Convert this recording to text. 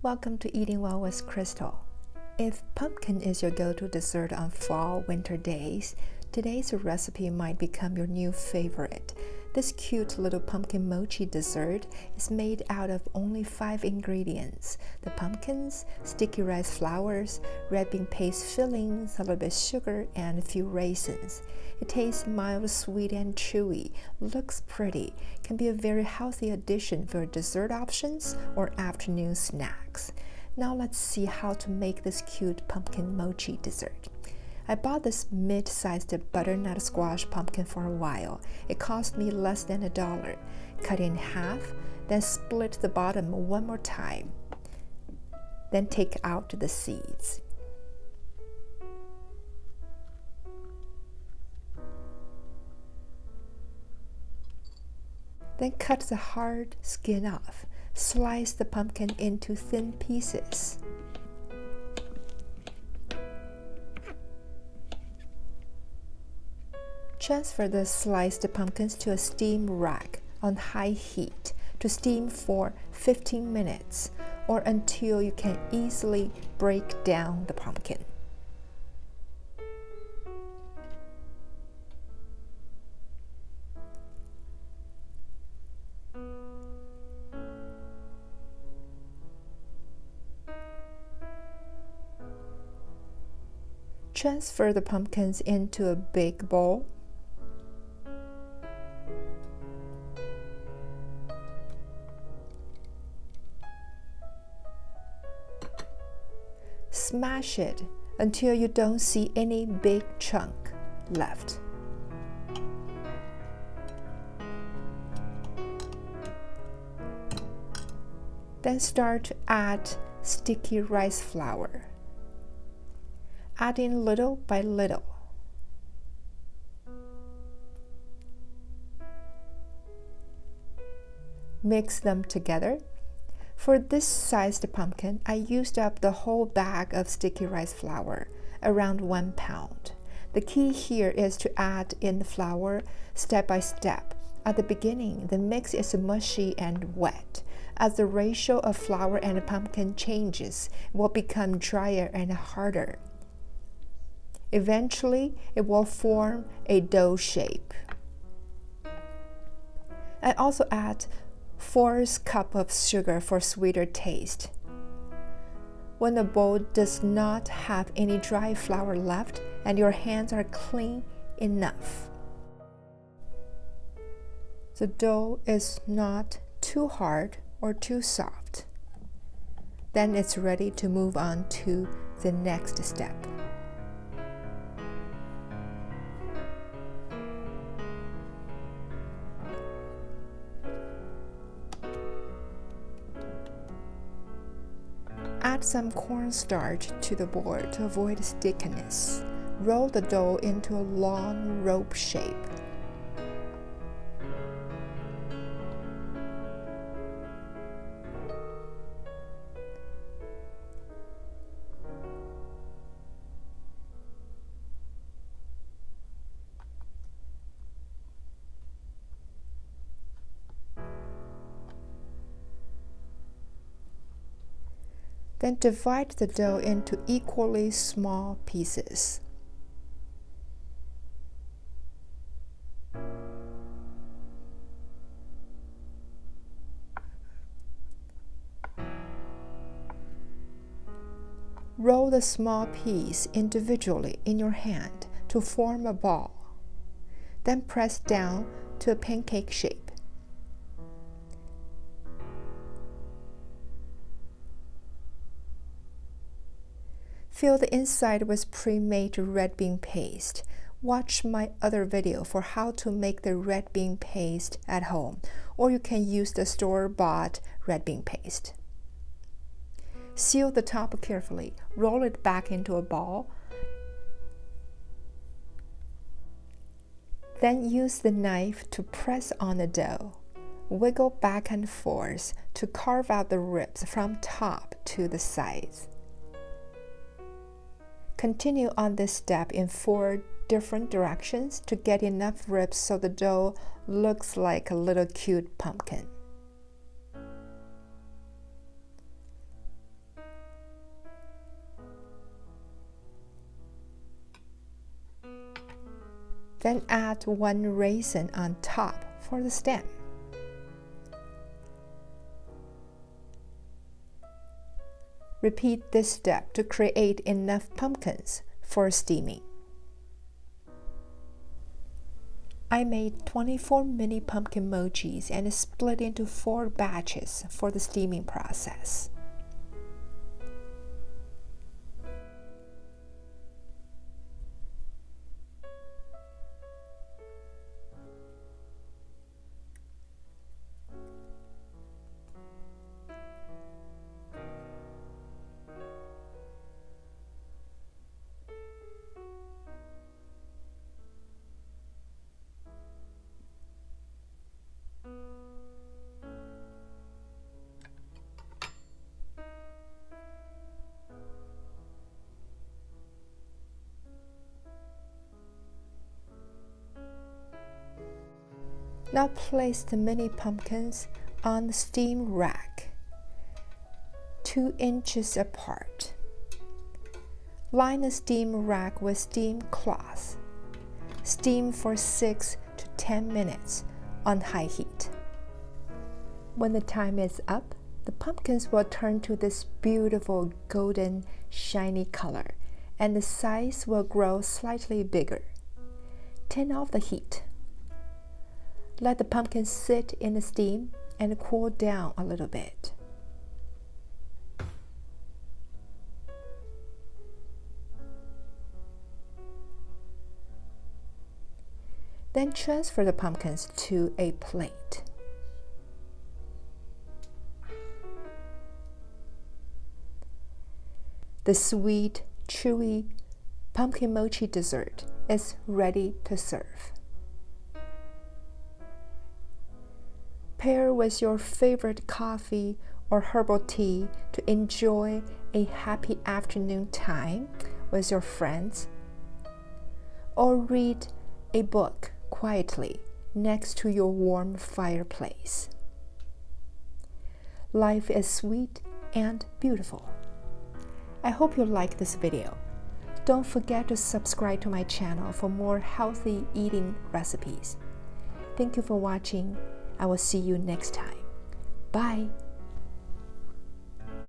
Welcome to Eating Well with Chrystal. If pumpkin is your go-to dessert on fall/winter days, today's recipe might become your new favorite. This cute little pumpkin mochi dessert is made out of only 5 ingredients: the pumpkins, sticky rice flours, red bean paste fillings, a little bit sugar, and a few raisins. It tastes mild, sweet, and chewy, looks pretty, can be a very healthy addition for dessert options or afternoon snacks. Now let's see how to make this cute pumpkin mochi dessert. I bought this mid-sized butternut squash pumpkin for a while. It cost me less than $1. Cut it in half, then split the bottom one more time. Then take out the seeds. Then cut the hard skin off. Slice the pumpkin into thin pieces. Transfer the sliced pumpkins to a steam rack on high heat to steam for 15 minutes or until you can easily break down the pumpkin. Transfer the pumpkins into a big bowl. Smash it until you don't see any big chunk left. Then start to add sticky rice flour, adding little by little. Mix them together. For this sized pumpkin, I used up the whole bag of sticky rice flour, around 1 pound. The key here is to add in the flour step by step. At the beginning, the mix is mushy and wet. As the ratio of flour and pumpkin changes, it will become drier and harder. Eventually, it will form a dough shape. I also add 1/4 cup of sugar for sweeter taste. When the bowl does not have any dry flour left and your hands are clean enough, the dough is not too hard or too soft, then it's ready to move on to the next step. Add some cornstarch to the board to avoid stickiness. Roll the dough into a long rope shape. Then divide the dough into equally small pieces. Roll the small piece individually in your hand to form a ball. Then press down to a pancake shape. Fill the inside with pre-made red bean paste. Watch my other video for how to make the red bean paste at home, or you can use the store-bought red bean paste. Seal the top carefully. Roll it back into a ball. Then use the knife to press on the dough. Wiggle back and forth to carve out the ribs from top to the sides. Continue on this step in 4 different directions to get enough ribs so the dough looks like a little cute pumpkin. Then add 1 raisin on top for the stem. Repeat this step to create enough pumpkins for steaming. I made 24 mini pumpkin mochis and split into 4 batches for the steaming process. Now place the mini pumpkins on the steam rack, 2 inches apart. Line the steam rack with steam cloth. Steam for 6 to 10 minutes on high heat. When the time is up, the pumpkins will turn to this beautiful golden, shiny color, and the size will grow slightly bigger. Turn off the heat. Let the pumpkin sit in the steam and cool down a little bit. Then transfer the pumpkins to a plate. The sweet, chewy pumpkin mochi dessert is ready to serve. Pair with your favorite coffee or herbal tea to enjoy a happy afternoon time with your friends, or read a book quietly next to your warm fireplace. Life is sweet and beautiful. I hope you like this video. Don't forget to subscribe to my channel for more healthy eating recipes. Thank you for watching. I will see you next time. Bye.